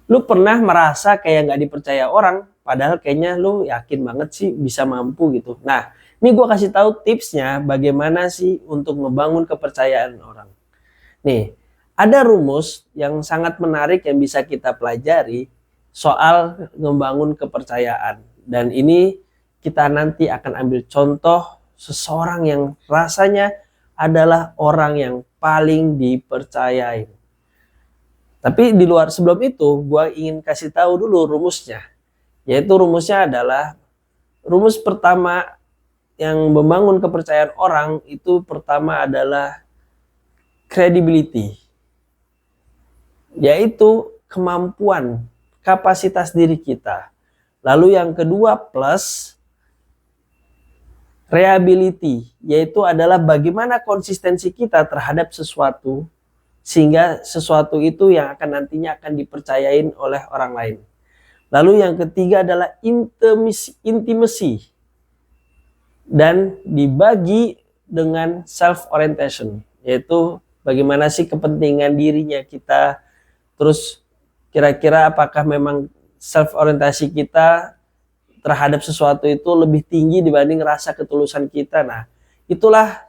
Lu pernah merasa kayak nggak dipercaya orang, padahal kayaknya lu yakin banget sih bisa mampu gitu. Nah, ini gue kasih tahu tipsnya bagaimana sih untuk ngebangun kepercayaan orang. Nih, ada rumus yang sangat menarik yang bisa kita pelajari soal ngebangun kepercayaan. Dan ini kita nanti akan ambil contoh seseorang yang rasanya adalah orang yang paling dipercayai. Tapi di luar sebelum itu, gue ingin kasih tahu dulu rumusnya. Yaitu rumusnya adalah, rumus pertama yang membangun kepercayaan orang itu pertama adalah credibility. Yaitu kemampuan, kapasitas diri kita. Lalu yang kedua plus reliability, yaitu adalah bagaimana konsistensi kita terhadap sesuatu, sehingga sesuatu itu yang akan nantinya akan dipercayain oleh orang lain. Lalu yang ketiga adalah intimacy dan dibagi dengan self orientation, yaitu bagaimana sih kepentingan dirinya kita, terus kira-kira apakah memang self orientasi kita terhadap sesuatu itu lebih tinggi dibanding rasa ketulusan kita. Nah, itulah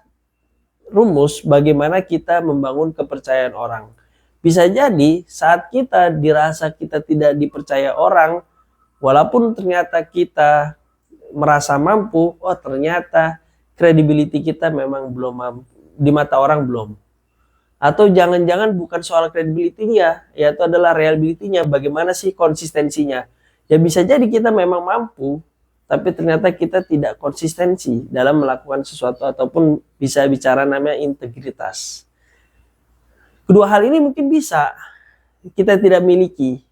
rumus bagaimana kita membangun kepercayaan orang. Bisa jadi saat kita dirasa kita tidak dipercaya orang, walaupun ternyata kita merasa mampu, oh ternyata credibility kita memang belum mampu, di mata orang belum. Atau jangan-jangan bukan soal credibility-nya, yaitu adalah reliability-nya, bagaimana sih konsistensinya. Ya bisa jadi kita memang mampu, tapi ternyata kita tidak konsistensi dalam melakukan sesuatu, ataupun bisa bicara namanya integritas. Kedua hal ini mungkin bisa kita tidak miliki,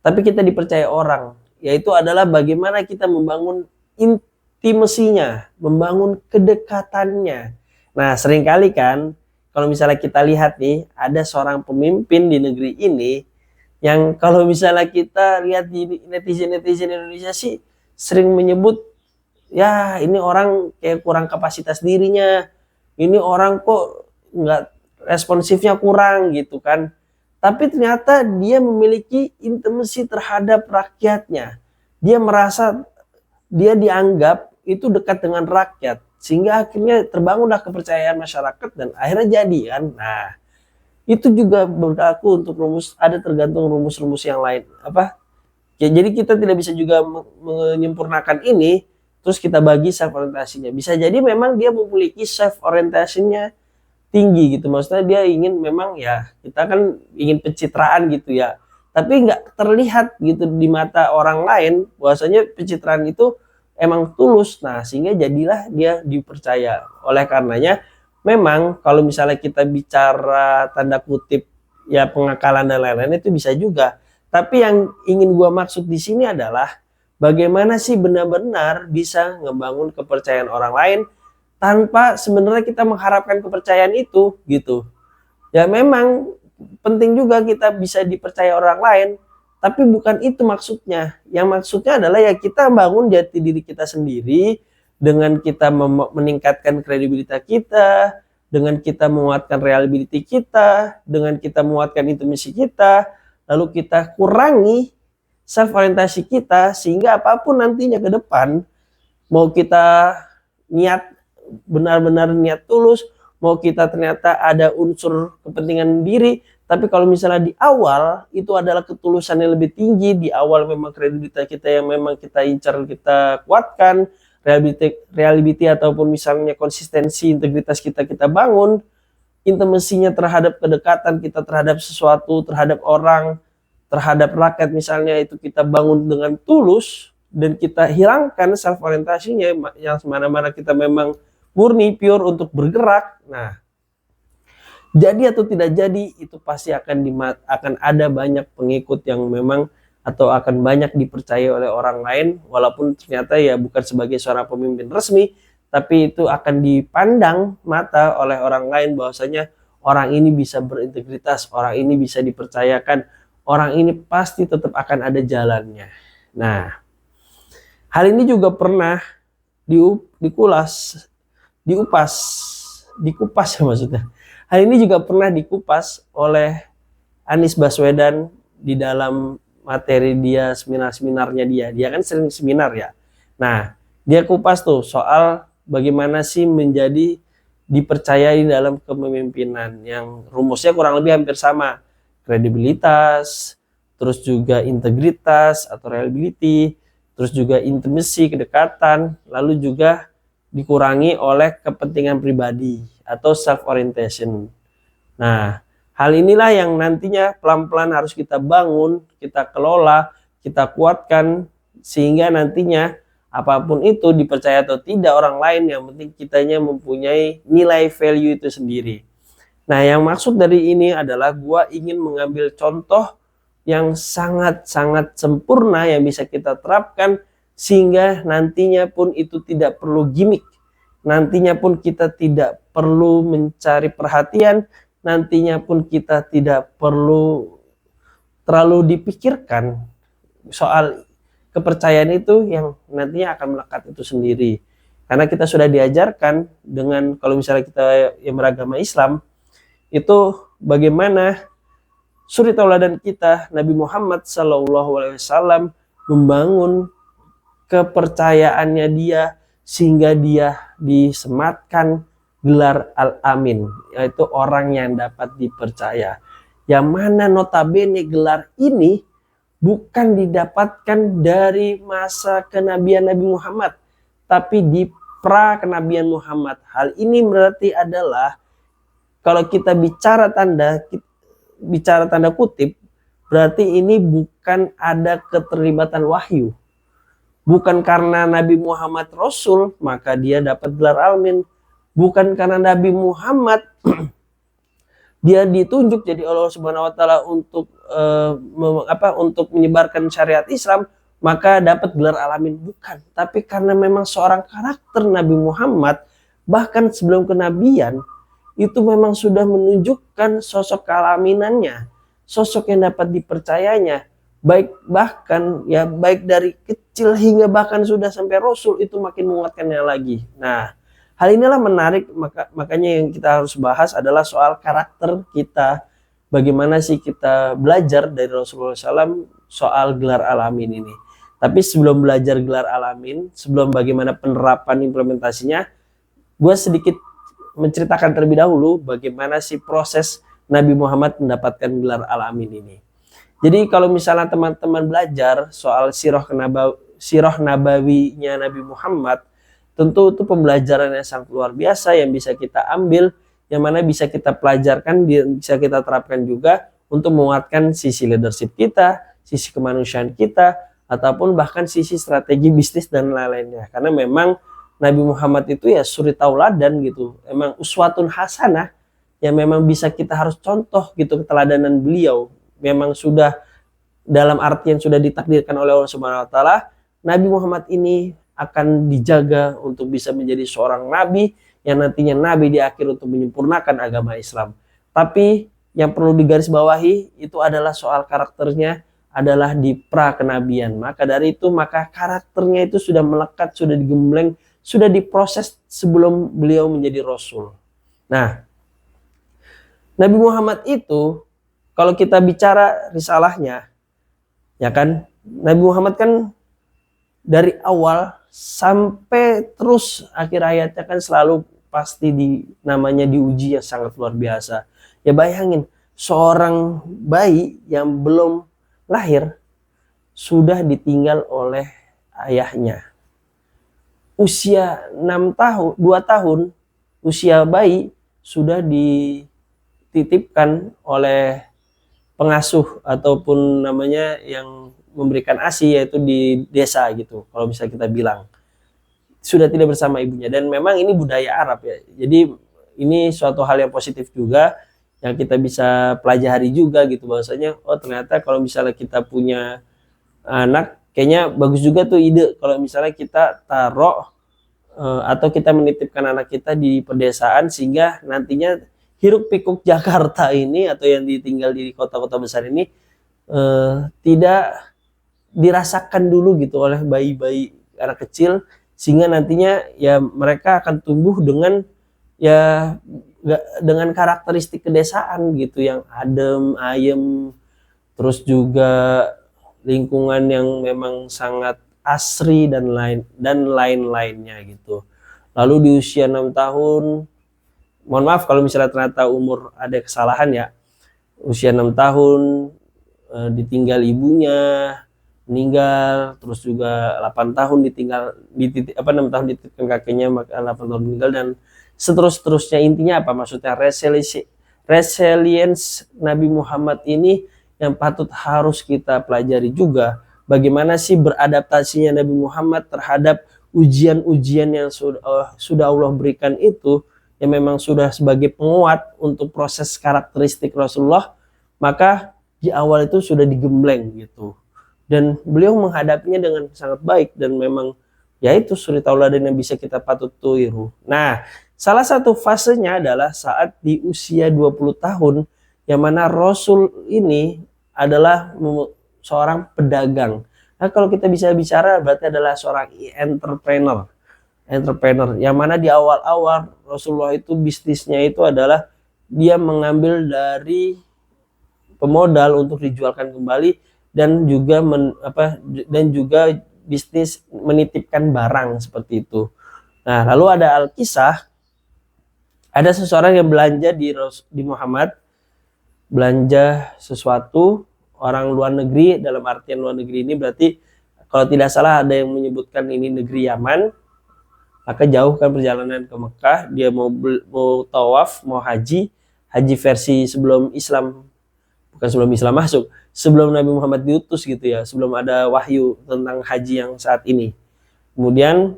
tapi kita dipercaya orang, yaitu adalah bagaimana kita membangun intimasinya, membangun kedekatannya. Nah, seringkali kan kalau misalnya kita lihat nih, ada seorang pemimpin di negeri ini yang kalau misalnya kita lihat di netizen-netizen Indonesia sih sering menyebut, ya ini orang kayak kurang kapasitas dirinya, ini orang kok nggak responsifnya kurang gitu kan. Tapi ternyata dia memiliki intimasi terhadap rakyatnya. Dia merasa dia dianggap itu dekat dengan rakyat, sehingga akhirnya terbangunlah kepercayaan masyarakat dan akhirnya jadi kan. Nah, itu juga berlaku untuk rumus, ada tergantung rumus-rumus yang lain apa ya. Jadi kita tidak bisa juga menyempurnakan ini terus kita bagi self orientasinya. Bisa jadi memang dia memiliki self orientasinya tinggi gitu, maksudnya dia ingin memang ya, kita kan ingin pencitraan gitu ya, tapi nggak terlihat gitu di mata orang lain bahwasanya pencitraan itu emang tulus. Nah, sehingga jadilah dia dipercaya. Oleh karenanya memang kalau misalnya kita bicara tanda kutip ya pengakalan dan lain-lain itu bisa juga, tapi yang ingin gua maksud di sini adalah bagaimana sih benar-benar bisa ngebangun kepercayaan orang lain tanpa sebenarnya kita mengharapkan kepercayaan itu gitu. Ya memang penting juga kita bisa dipercaya orang lain, tapi bukan itu maksudnya. Yang maksudnya adalah ya kita bangun jati diri kita sendiri dengan kita meningkatkan kredibilitas kita, dengan kita menguatkan reliability kita, dengan kita menguatkan intimasi kita, lalu kita kurangi self orientasi kita, sehingga apapun nantinya ke depan, mau kita niat benar-benar niat tulus, mau kita ternyata ada unsur kepentingan diri, tapi kalau misalnya di awal itu adalah ketulusan yang lebih tinggi, di awal memang kredibilitas kita yang memang kita incar, kita kuatkan, reliability ataupun misalnya konsistensi integritas kita bangun, intimasinya terhadap kedekatan kita terhadap sesuatu, terhadap orang, terhadap rakyat misalnya, itu kita bangun dengan tulus, dan kita hilangkan self orientasinya yang mana-mana kita memang murni pure untuk bergerak. Nah, jadi atau tidak jadi itu pasti akan ada banyak pengikut yang memang atau akan banyak dipercaya oleh orang lain, walaupun ternyata ya bukan sebagai seorang pemimpin resmi, tapi itu akan dipandang mata oleh orang lain bahwasanya orang ini bisa berintegritas, orang ini bisa dipercayakan, orang ini pasti tetap akan ada jalannya. Nah, hal ini juga pernah dikupas ya maksudnya. Hal ini juga pernah dikupas oleh Anies Baswedan di dalam materi dia, seminar-seminarnya dia kan sering seminar ya. Nah, dia kupas tuh soal bagaimana sih menjadi dipercayai dalam kepemimpinan, yang rumusnya kurang lebih hampir sama. Kredibilitas, terus juga integritas atau reliability, terus juga intimacy, kedekatan, lalu juga dikurangi oleh kepentingan pribadi atau self orientation. Nah, hal inilah yang nantinya pelan-pelan harus kita bangun, kita kelola, kita kuatkan, sehingga nantinya apapun itu, dipercaya atau tidak orang lain, yang penting kitanya mempunyai nilai value itu sendiri. Nah, yang maksud dari ini adalah gua ingin mengambil contoh yang sangat-sangat sempurna yang bisa kita terapkan, sehingga nantinya pun itu tidak perlu gimmick, nantinya pun kita tidak perlu mencari perhatian, nantinya pun kita tidak perlu terlalu dipikirkan soal kepercayaan itu yang nantinya akan melekat itu sendiri. Karena kita sudah diajarkan dengan, kalau misalnya kita yang beragama Islam, itu bagaimana suri tauladan kita Nabi Muhammad SAW membangun kepercayaannya dia, sehingga dia disematkan gelar Al-Amin, yaitu orang yang dapat dipercaya. Yang mana notabene gelar ini bukan didapatkan dari masa kenabian Nabi Muhammad, tapi di pra kenabian Muhammad. Hal ini berarti adalah, kalau kita bicara tanda kutip, berarti ini bukan ada keterlibatan wahyu. Bukan karena Nabi Muhammad Rasul maka dia dapat gelar Al-Amin. Bukan karena Nabi Muhammad dia ditunjuk jadi Allah Subhanahu wa taala untuk untuk menyebarkan syariat Islam maka dapat gelar Al-Amin, bukan. Tapi karena memang seorang karakter Nabi Muhammad bahkan sebelum kenabian itu memang sudah menunjukkan sosok kealaminannya, sosok yang dapat dipercayanya, baik dari kecil hingga bahkan sudah sampai Rasul, itu makin menguatkannya lagi. Nah, hal inilah menarik, makanya yang kita harus bahas adalah soal karakter kita. Bagaimana sih kita belajar dari Rasulullah SAW soal gelar Al-Amin ini. Tapi sebelum belajar gelar Al-Amin, sebelum bagaimana penerapan implementasinya, gue sedikit menceritakan terlebih dahulu bagaimana sih proses Nabi Muhammad mendapatkan gelar Al-Amin ini. Jadi kalau misalnya teman-teman belajar soal sirah nabawinya Nabi Muhammad, tentu itu pembelajaran yang sangat luar biasa yang bisa kita ambil, yang mana bisa kita pelajarkan, bisa kita terapkan juga untuk menguatkan sisi leadership kita, sisi kemanusiaan kita, ataupun bahkan sisi strategi bisnis dan lain-lainnya. Karena memang Nabi Muhammad itu ya suri tauladan gitu, emang uswatun hasanah, yang memang bisa kita harus contoh gitu keteladanan beliau. Memang sudah dalam artian sudah ditakdirkan oleh Allah Subhanahu wa taala, Nabi Muhammad ini akan dijaga untuk bisa menjadi seorang nabi yang nantinya nabi di akhir untuk menyempurnakan agama Islam. Tapi yang perlu digarisbawahi itu adalah soal karakternya adalah di pra kenabian. Maka dari itu maka karakternya itu sudah melekat, sudah digembleng, sudah diproses sebelum beliau menjadi Rasul. Nah, Nabi Muhammad itu kalau kita bicara risalahnya, ya kan, Nabi Muhammad kan dari awal sampai terus akhir hayatnya kan selalu pasti namanya diuji yang sangat luar biasa. Ya bayangin, seorang bayi yang belum lahir sudah ditinggal oleh ayahnya. Usia 2 tahun, usia bayi sudah dititipkan oleh pengasuh ataupun namanya yang memberikan ASI, yaitu di desa gitu, kalau bisa kita bilang. Sudah tidak bersama ibunya, dan memang ini budaya Arab ya. Jadi ini suatu hal yang positif juga yang kita bisa pelajari juga gitu, bahwasanya oh ternyata kalau misalnya kita punya anak, kayaknya bagus juga tuh ide kalau misalnya kita taruh atau kita menitipkan anak kita di pedesaan, sehingga nantinya hiruk pikuk Jakarta ini atau yang ditinggal di kota-kota besar ini tidak dirasakan dulu gitu oleh bayi-bayi anak kecil, sehingga nantinya ya mereka akan tumbuh dengan karakteristik kedesaan gitu, yang adem, ayem, terus juga lingkungan yang memang sangat asri dan lain-lainnya gitu. Lalu di usia 6 tahun, mohon maaf kalau misalnya ternyata umur ada kesalahan ya, usia 6 tahun ditinggal ibunya, meninggal, terus juga 8 tahun ditinggal, 6 tahun dititipkan kakeknya, maka 8 tahun meninggal, dan seterusnya. Intinya apa? Maksudnya resilience Nabi Muhammad ini yang patut harus kita pelajari juga. Bagaimana sih beradaptasinya Nabi Muhammad terhadap ujian-ujian yang sudah Allah berikan itu, yang memang sudah sebagai penguat untuk proses karakteristik Rasulullah, maka di awal itu sudah digembleng gitu. Dan beliau menghadapinya dengan sangat baik, dan memang ya itu suri tauladan yang bisa kita patut tiru. Nah, salah satu fasenya adalah saat di usia 20 tahun, yang mana Rasul ini adalah seorang pedagang. Nah, kalau kita bisa bicara berarti adalah seorang entrepreneur, yang mana di awal-awal Rasulullah itu bisnisnya itu adalah dia mengambil dari pemodal untuk dijualkan kembali, dan juga bisnis menitipkan barang seperti itu. Nah, lalu ada Alkisah, ada seseorang yang belanja di Muhammad, belanja sesuatu, orang luar negeri. Dalam artian luar negeri ini berarti kalau tidak salah ada yang menyebutkan ini negeri Yaman. Maka jauh kan perjalanan ke Mekah, dia mau tawaf, mau haji versi sebelum Islam, bukan sebelum Islam masuk, sebelum Nabi Muhammad diutus gitu ya, sebelum ada wahyu tentang haji yang saat ini. Kemudian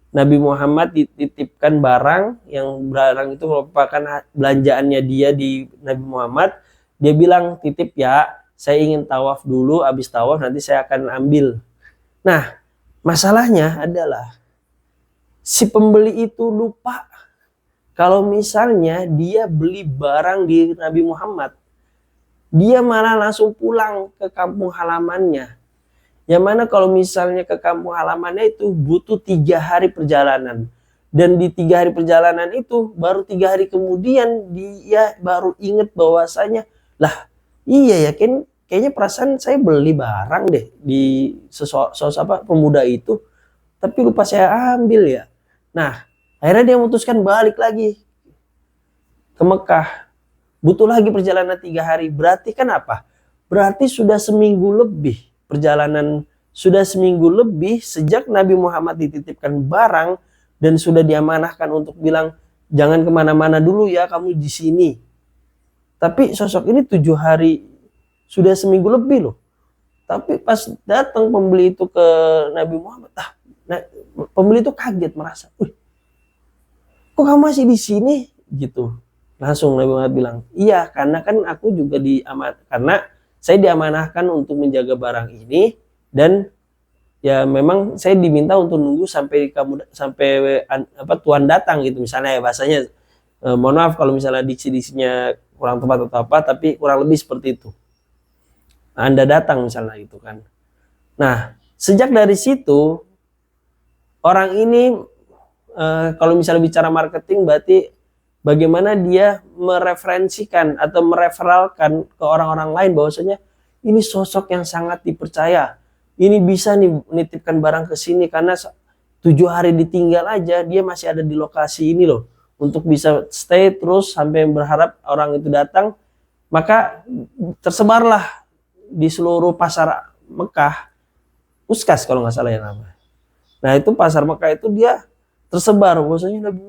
Nabi Muhammad dititipkan barang, yang barang itu merupakan belanjaannya dia di Nabi Muhammad. Dia bilang, titip ya, saya ingin tawaf dulu, habis tawaf nanti saya akan ambil. Nah, masalahnya adalah si pembeli itu lupa kalau misalnya dia beli barang di Nabi Muhammad, dia malah langsung pulang ke kampung halamannya. Yang mana kalau misalnya ke kampung halamannya itu butuh 3 hari perjalanan. Dan di 3 hari perjalanan itu, baru 3 hari kemudian dia baru ingat bahwasanya, lah iya ya, kayaknya perasaan saya beli barang deh di pemuda itu, tapi lupa saya ambil ya. Nah, akhirnya dia memutuskan balik lagi ke Mekah. Butuh lagi perjalanan 3 hari. Berarti kan apa? Berarti sudah seminggu lebih perjalanan, sudah seminggu lebih sejak Nabi Muhammad dititipkan barang dan sudah diamanahkan untuk bilang, jangan kemana-mana dulu ya, kamu di sini. Tapi sosok ini 7 hari, sudah seminggu lebih loh. Tapi pas datang pembeli itu ke Nabi Muhammad, pembeli itu kaget, merasa, kok kamu masih di sini gitu. Langsung Nabi Muhammad bilang, iya, karena kan aku juga karena saya diamanahkan untuk menjaga barang ini, dan ya memang saya diminta untuk nunggu sampai Tuhan datang gitu, misalnya ya bahasanya. Mohon maaf kalau misalnya diksi-diksinya kurang tepat atau apa, tapi kurang lebih seperti itu. Anda datang misalnya gitu kan. Nah, sejak dari situ orang ini kalau misalnya bicara marketing, berarti bagaimana dia mereferensikan atau mereferalkan ke orang-orang lain bahwasanya ini sosok yang sangat dipercaya. Ini bisa nih menitipkan barang ke sini, karena 7 hari ditinggal aja dia masih ada di lokasi ini loh, untuk bisa stay terus sampai berharap orang itu datang. Maka tersebarlah di seluruh pasar Mekah, Uskas kalau nggak salah ya namanya. Nah, itu pasar Mekah itu dia tersebar bahwasanya Nabi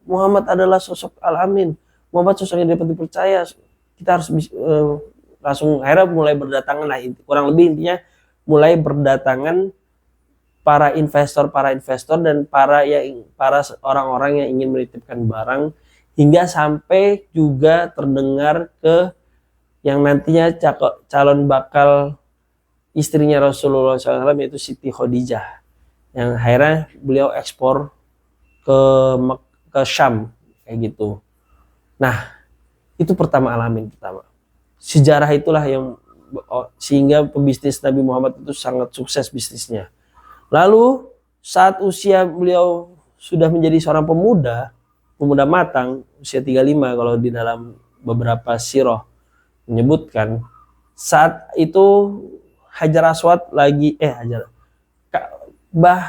Muhammad adalah sosok Al-Amin. Muhammad sosok yang dapat dipercaya. Kita harus langsung akhirnya mulai berdatangan lah, kurang lebih intinya mulai berdatangan para investor dan para orang-orang yang ingin menitipkan barang, hingga sampai juga terdengar ke yang nantinya calon bakal istrinya Rasulullah SAW, yaitu Siti Khadijah, yang akhirnya beliau ekspor ke Syam kayak gitu. Nah, itu pertama, Al-Amin pertama. Sejarah itulah yang sehingga pebisnis Nabi Muhammad itu sangat sukses bisnisnya. Lalu saat usia beliau sudah menjadi seorang pemuda matang, usia 35 kalau di dalam beberapa sirah. menyebutkan saat itu Hajar Aswad lagi Ka'bah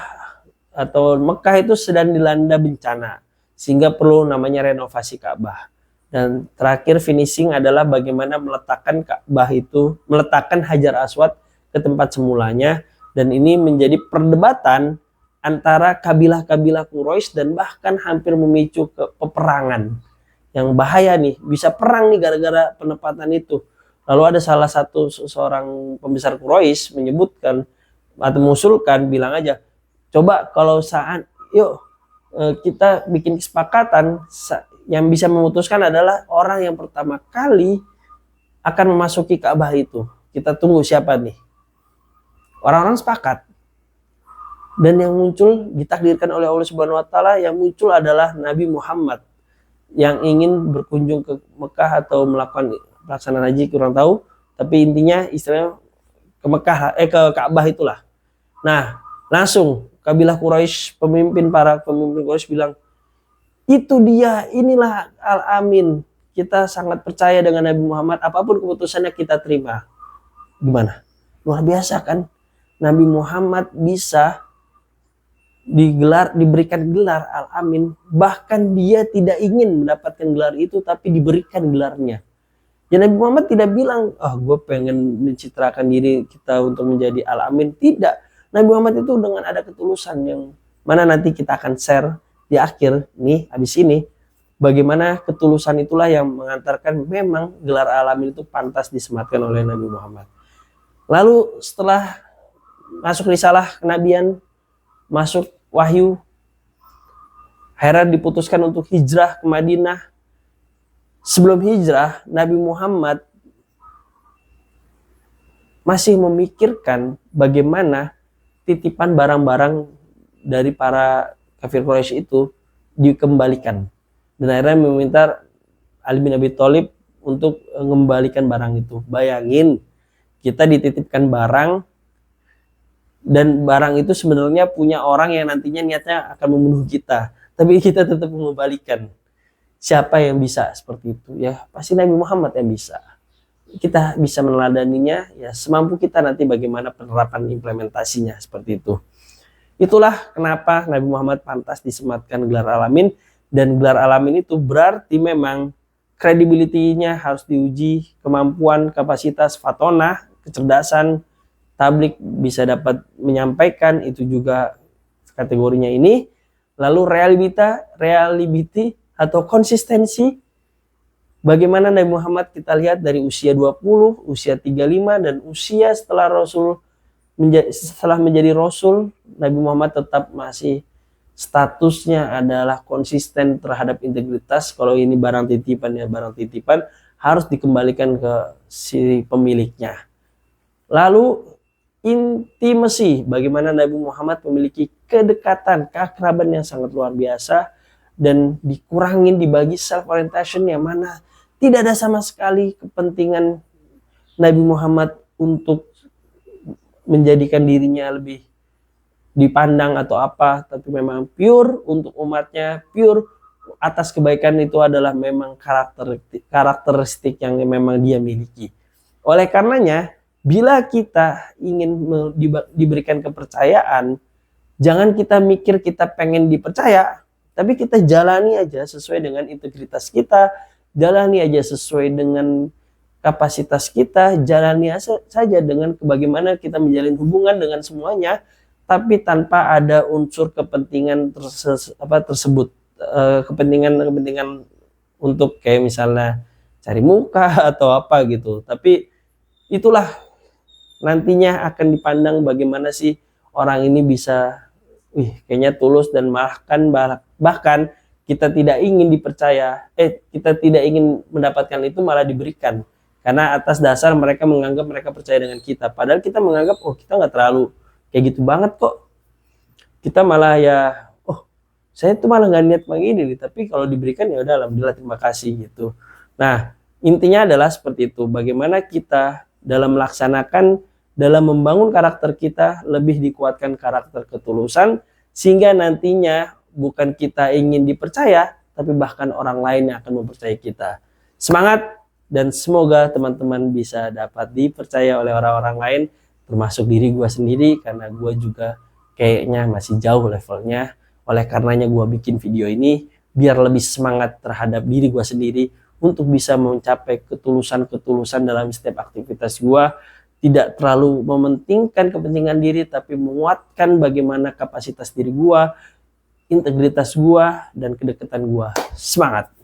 atau Mekah itu sedang dilanda bencana sehingga perlu namanya renovasi Ka'bah. Dan terakhir finishing adalah bagaimana meletakkan Ka'bah itu, meletakkan Hajar Aswad ke tempat semulanya, dan ini menjadi perdebatan antara kabilah-kabilah Quraisy dan bahkan hampir memicu ke peperangan yang bahaya nih, bisa perang nih gara-gara penempatan itu. Lalu ada salah satu seorang pembesar Quraisy menyebutkan atau mengusulkan, bilang aja, coba kalau saat yuk kita bikin kesepakatan, yang bisa memutuskan adalah orang yang pertama kali akan memasuki Ka'bah itu. Kita tunggu siapa nih. Orang-orang sepakat. Dan yang muncul ditakdirkan oleh Allah Subhanahu wa taala, yang muncul adalah Nabi Muhammad yang ingin berkunjung ke Mekah atau melakukan pelaksanaan haji, kurang tahu, tapi intinya istilahnya ke Mekah, ke Ka'bah itulah. Nah, langsung kabilah Quraisy, para pemimpin Quraisy bilang, itu dia, inilah Al-Amin. Kita sangat percaya dengan Nabi Muhammad, apapun keputusannya kita terima. Gimana? Luar biasa kan? Nabi Muhammad bisa diberikan gelar Al-Amin, bahkan dia tidak ingin mendapatkan gelar itu, tapi diberikan gelarnya. Ya, Nabi Muhammad tidak bilang, gue pengen mencitrakan diri kita untuk menjadi Al-Amin. Tidak. Nabi Muhammad itu dengan ada ketulusan yang mana nanti kita akan share di akhir nih, habis ini, bagaimana ketulusan itulah yang mengantarkan memang gelar Al-Amin itu pantas disematkan oleh Nabi Muhammad. Lalu setelah masuk risalah kenabian, masuk wahyu, akhirnya diputuskan untuk hijrah ke Madinah. Sebelum hijrah, Nabi Muhammad masih memikirkan bagaimana titipan barang-barang dari para kafir Quraisy itu dikembalikan. Dan akhirnya meminta Ali bin Abi Thalib untuk mengembalikan barang itu. Bayangin, kita dititipkan barang, dan barang itu sebenarnya punya orang yang nantinya niatnya akan membunuh kita, tapi kita tetap mengembalikan. Siapa yang bisa seperti itu? Ya pasti Nabi Muhammad yang bisa. Kita bisa meneladaninya, ya semampu kita nanti bagaimana penerapan implementasinya seperti itu. Itulah kenapa Nabi Muhammad pantas disematkan gelar Al-Amin. Dan gelar Al-Amin itu berarti memang kredibilitinya harus diuji, kemampuan, kapasitas, fatonah, kecerdasan, tablik bisa dapat menyampaikan, itu juga kategorinya ini. Lalu reality atau konsistensi, bagaimana Nabi Muhammad kita lihat dari usia 20, usia 35, dan usia setelah menjadi Rasul, Nabi Muhammad tetap masih statusnya adalah konsisten terhadap integritas. Kalau ini barang titipan, ya barang titipan harus dikembalikan ke si pemiliknya. Lalu intimasi, bagaimana Nabi Muhammad memiliki kedekatan, keakraban yang sangat luar biasa, dan dikurangin, dibagi self orientation yang mana tidak ada sama sekali kepentingan Nabi Muhammad untuk menjadikan dirinya lebih dipandang atau apa, tapi memang pure untuk umatnya, pure atas kebaikan. Itu adalah memang karakteristik yang memang dia miliki. Oleh karenanya, bila kita ingin diberikan kepercayaan, jangan kita mikir kita pengen dipercaya, tapi kita jalani aja sesuai dengan integritas kita, jalani aja sesuai dengan kapasitas kita, jalani saja dengan bagaimana kita menjalin hubungan dengan semuanya, tapi tanpa ada unsur kepentingan tersebut, kepentingan untuk kayak misalnya cari muka atau apa gitu. Tapi itulah nantinya akan dipandang bagaimana sih orang ini bisa, kayaknya tulus, dan bahkan kita tidak ingin dipercaya, kita tidak ingin mendapatkan itu, malah diberikan. Karena atas dasar mereka menganggap mereka percaya dengan kita. Padahal kita menganggap, kita nggak terlalu kayak gitu banget kok. Kita malah ya, saya tuh malah nggak niat begini nih. Tapi kalau diberikan ya udah, alhamdulillah, terima kasih gitu. Nah, intinya adalah seperti itu. Bagaimana kita dalam melaksanakan, dalam membangun karakter kita, lebih dikuatkan karakter ketulusan, sehingga nantinya bukan kita ingin dipercaya, tapi bahkan orang lain yang akan mempercayai kita. Semangat, dan semoga teman-teman bisa dapat dipercaya oleh orang-orang lain, termasuk diri gue sendiri, karena gue juga kayaknya masih jauh levelnya. Oleh karenanya gue bikin video ini biar lebih semangat terhadap diri gue sendiri untuk bisa mencapai ketulusan-ketulusan dalam setiap aktivitas gue, tidak terlalu mementingkan kepentingan diri, tapi menguatkan bagaimana kapasitas diri gue, integritas gue, dan kedekatan gue. Semangat!